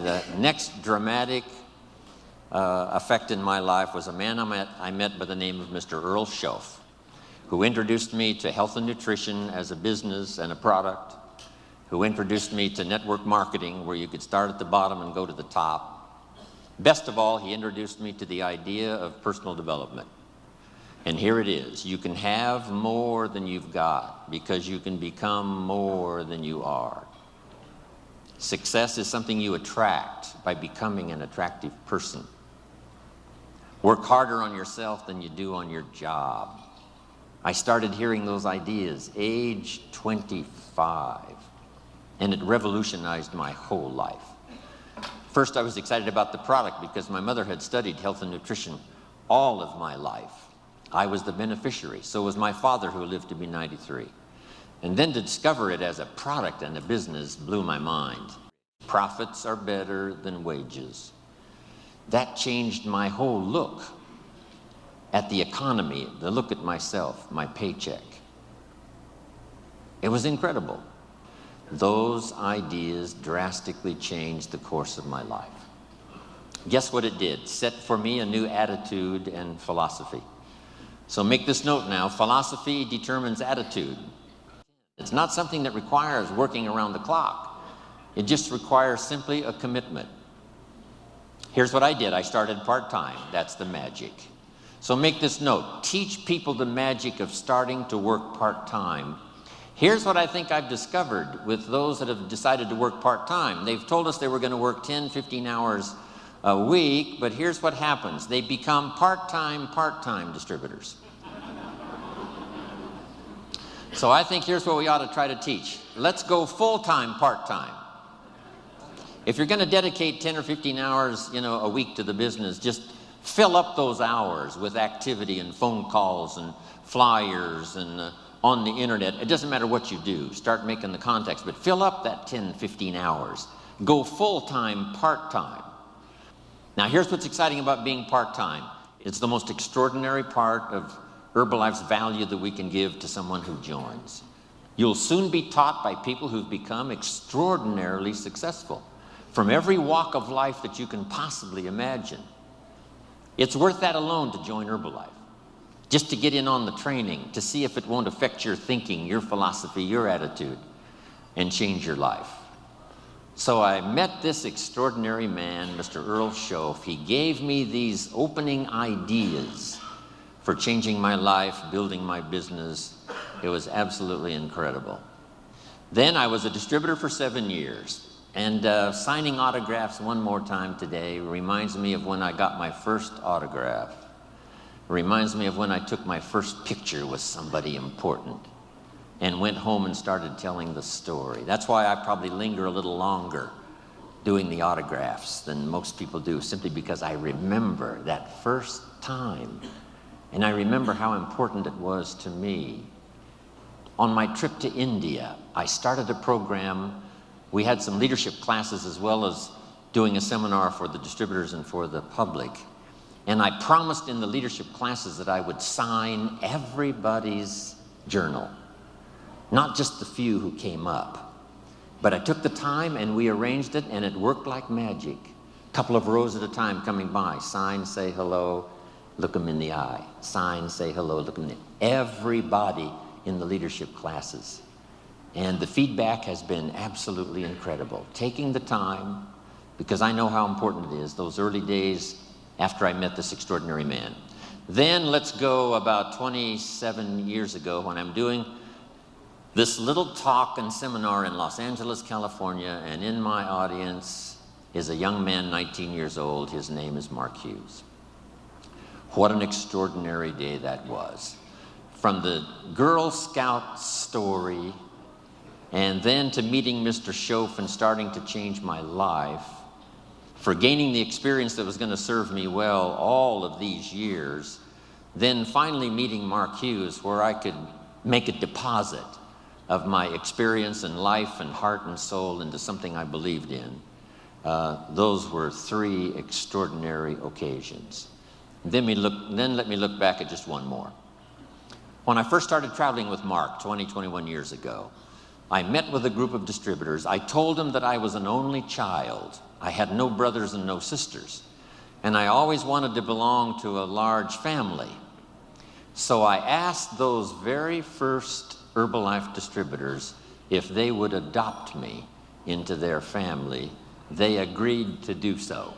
the next dramatic effect in my life was a man I met by the name of Mr. Earl Schoaf, who introduced me to health and nutrition as a business and a product, who introduced me to network marketing, where you could start at the bottom and go to the top. Best of all, he introduced me to the idea of personal development. And here it is. You can have more than you've got because you can become more than you are. Success is something you attract by becoming an attractive person. Work harder on yourself than you do on your job. I started hearing those ideas age 25, and it revolutionized my whole life. First, I was excited about the product because my mother had studied health and nutrition all of my life. I was the beneficiary. So was my father, who lived to be 93. And then to discover it as a product and a business blew my mind. Profits are better than wages. That changed my whole look at the economy, the look at myself, my paycheck. It was incredible. Those ideas drastically changed the course of my life. Guess what it did? Set for me a new attitude and philosophy. So make this note now: philosophy determines attitude. It's not something that requires working around the clock. It just requires simply a commitment. Here's what I did. I started part-time. That's the magic. So make this note: teach people the magic of starting to work part-time. Here's what I think I've discovered with those that have decided to work part-time. They've told us they were going to work 10, 15 hours a week, but here's what happens. They become part-time distributors. So I think here's what we ought to try to teach. Let's go full-time part-time. If you're going to dedicate 10 or 15 hours, a week to the business, just fill up those hours with activity and phone calls and flyers and on the internet. It doesn't matter what you do. Start making the contacts, but fill up that 10, 15 hours. Go full-time, part-time. Now, here's what's exciting about being part-time. It's the most extraordinary part of Herbalife's value that we can give to someone who joins. You'll soon be taught by people who've become extraordinarily successful from every walk of life that you can possibly imagine. It's worth that alone to join Herbalife. Just to get in on the training, to see if it won't affect your thinking, your philosophy, your attitude, and change your life. So I met this extraordinary man, Mr. Earl Schoaf. He gave me these opening ideas for changing my life, building my business. It was absolutely incredible. Then I was a distributor for 7 years. And signing autographs one more time today reminds me of when I got my first autograph. Reminds me of when I took my first picture with somebody important and went home and started telling the story. That's why I probably linger a little longer doing the autographs than most people do, simply because I remember that first time. And I remember how important it was to me. On my trip to India, I started a program. We had some leadership classes as well as doing a seminar for the distributors and for the public. And I promised in the leadership classes that I would sign everybody's journal, not just the few who came up. But I took the time and we arranged it, and it worked like magic. A couple of rows at a time coming by. Sign, say hello, look them in the eye. Sign, say hello, look them in the eye. Everybody in the leadership classes. And the feedback has been absolutely incredible. Taking the time, because I know how important it is, those early days after I met this extraordinary man. Then let's go about 27 years ago when I'm doing this little talk and seminar in Los Angeles, California, and in my audience is a young man, 19 years old. His name is Mark Hughes. What an extraordinary day that was. From the Girl Scout story, and then to meeting Mr. Schoaf and starting to change my life, for gaining the experience that was going to serve me well all of these years, then finally meeting Mark Hughes, where I could make a deposit of my experience and life and heart and soul into something I believed in. Those were 3 extraordinary occasions. Then let me look back at just one more. When I first started traveling with Mark 21 years ago, I met with a group of distributors. I told them that I was an only child. I had no brothers and no sisters. And I always wanted to belong to a large family. So I asked those very first Herbalife distributors if they would adopt me into their family. They agreed to do so.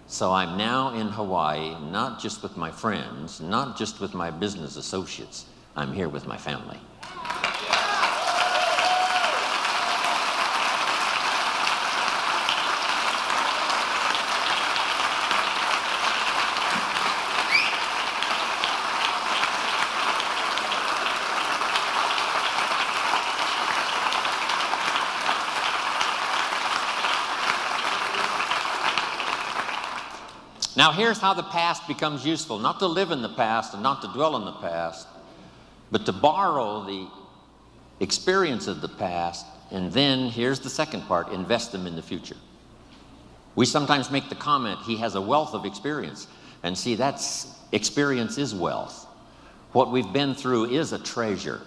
So I'm now in Hawaii, not just with my friends, not just with my business associates. I'm here with my family. Now here's how the past becomes useful. Not to live in the past and not to dwell in the past, but to borrow the experience of the past, and then, here's the second part, invest them in the future. We sometimes make the comment, he has a wealth of experience. And see, experience is wealth. What we've been through is a treasure.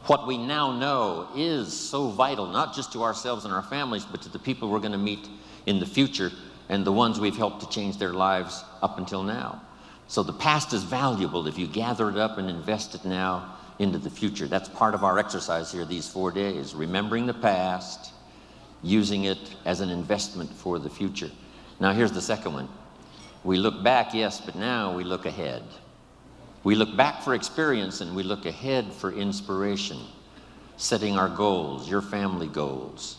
What we now know is so vital, not just to ourselves and our families, but to the people we're going to meet in the future and the ones we've helped to change their lives up until now. So the past is valuable if you gather it up and invest it now into the future. That's part of our exercise here these 4 days, remembering the past, using it as an investment for the future. Now here's the second one. We look back, yes, but now we look ahead. We look back for experience and we look ahead for inspiration, setting our goals, your family goals,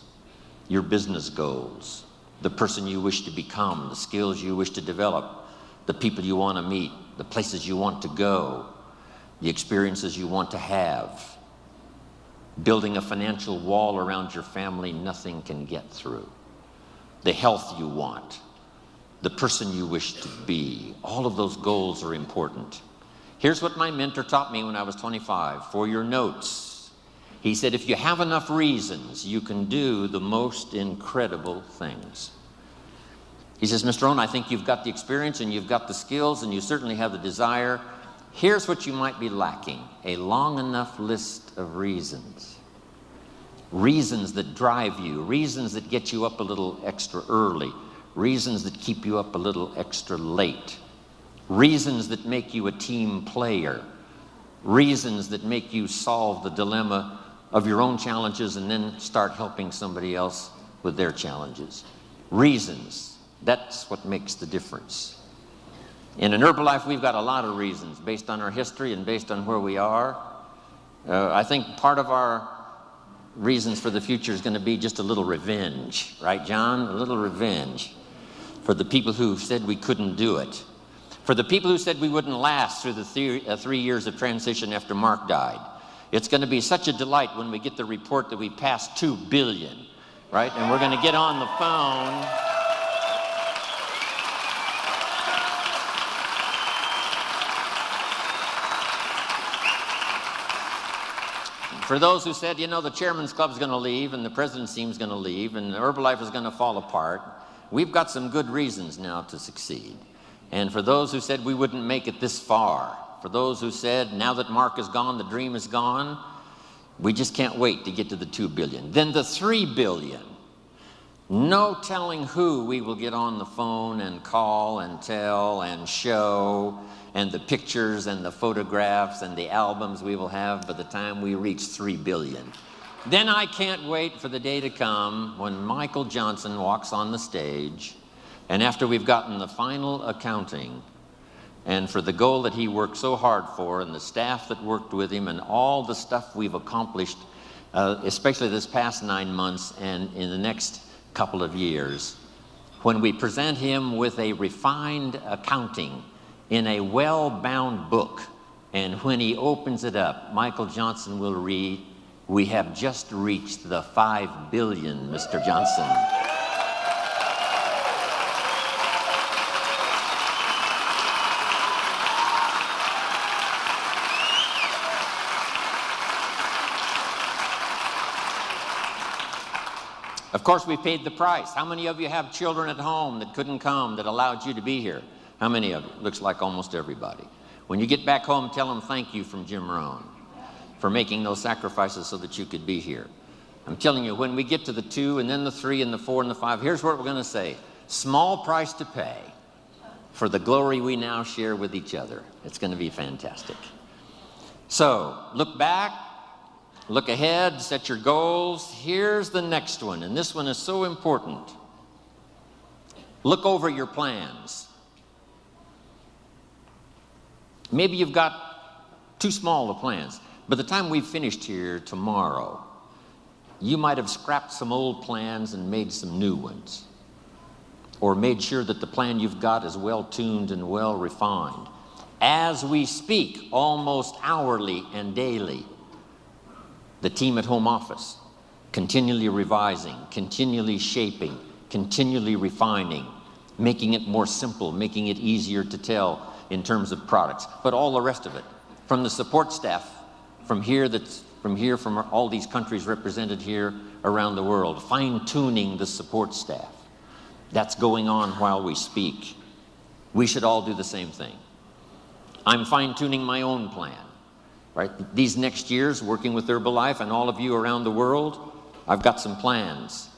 your business goals, the person you wish to become, the skills you wish to develop, the people you want to meet, the places you want to go, the experiences you want to have, building a financial wall around your family nothing can get through, the health you want, the person you wish to be. All of those goals are important. Here's what my mentor taught me when I was 25, for your notes. He said, if you have enough reasons, you can do the most incredible things. He says, Mr. Rohn, I think you've got the experience and you've got the skills and you certainly have the desire. Here's what you might be lacking, a long enough list of reasons. Reasons that drive you, reasons that get you up a little extra early, reasons that keep you up a little extra late, reasons that make you a team player, reasons that make you solve the dilemma of your own challenges and then start helping somebody else with their challenges. Reasons, that's what makes the difference. In an Herbalife, we've got a lot of reasons based on our history and based on where we are. I think part of our reasons for the future is going to be just a little revenge, right, John? A little revenge for the people who said we couldn't do it, for the people who said we wouldn't last through the 3 years of transition after Mark died. It's going to be such a delight when we get the report that we passed 2 billion, right? And we're going to get on the phone. For those who said, you know, the Chairman's Club's going to leave and the President's Team's going to leave and Herbalife is going to fall apart, we've got some good reasons now to succeed. And for those who said we wouldn't make it this far, for those who said, now that Mark is gone, the dream is gone, we just can't wait to get to the 2 billion. Then the 3 billion. No telling who we will get on the phone and call and tell and show, and the pictures and the photographs and the albums we will have by the time we reach 3 billion. Then I can't wait for the day to come when Michael Johnson walks on the stage, and after we've gotten the final accounting, and for the goal that he worked so hard for, and the staff that worked with him, and all the stuff we've accomplished, especially this past 9 months and in the next couple of years, when we present him with a refined accounting in a well-bound book, and when he opens it up, Michael Johnson will read, "We have just reached the 5 billion, Mr. Johnson." Of course, we paid the price. How many of you have children at home that couldn't come, that allowed you to be here? How many of you? Looks like almost everybody. When you get back home, tell them thank you from Jimrohn for making those sacrifices so that you could be here. I'm telling you, when we get to the 2 and then the 3 and the 4 and the 5, here's what we're going to say. Small price to pay for the glory we now share with each other. It's going to be fantastic. So, look back, look ahead, set your goals. Here's the next one, and this one is so important. Look over your plans. Maybe you've got too small of plans. By the time we've finished here tomorrow, you might have scrapped some old plans and made some new ones, or made sure that the plan you've got is well tuned and well refined. As we speak, almost hourly and daily, the team at home office, continually revising, continually shaping, continually refining, making it more simple, making it easier to tell in terms of products, but all the rest of it. From the support staff, from from all these countries represented here around the world, fine-tuning the support staff. That's going on while we speak. We should all do the same thing. I'm fine-tuning my own plan, right? These next years, working with Herbalife and all of you around the world, I've got some plans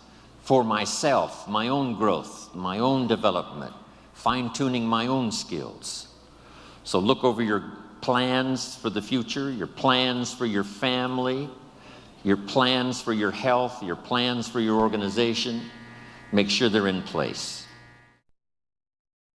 for myself, my own growth, my own development, fine-tuning my own skills. So look over your plans for the future, your plans for your family, your plans for your health, your plans for your organization. Make sure they're in place.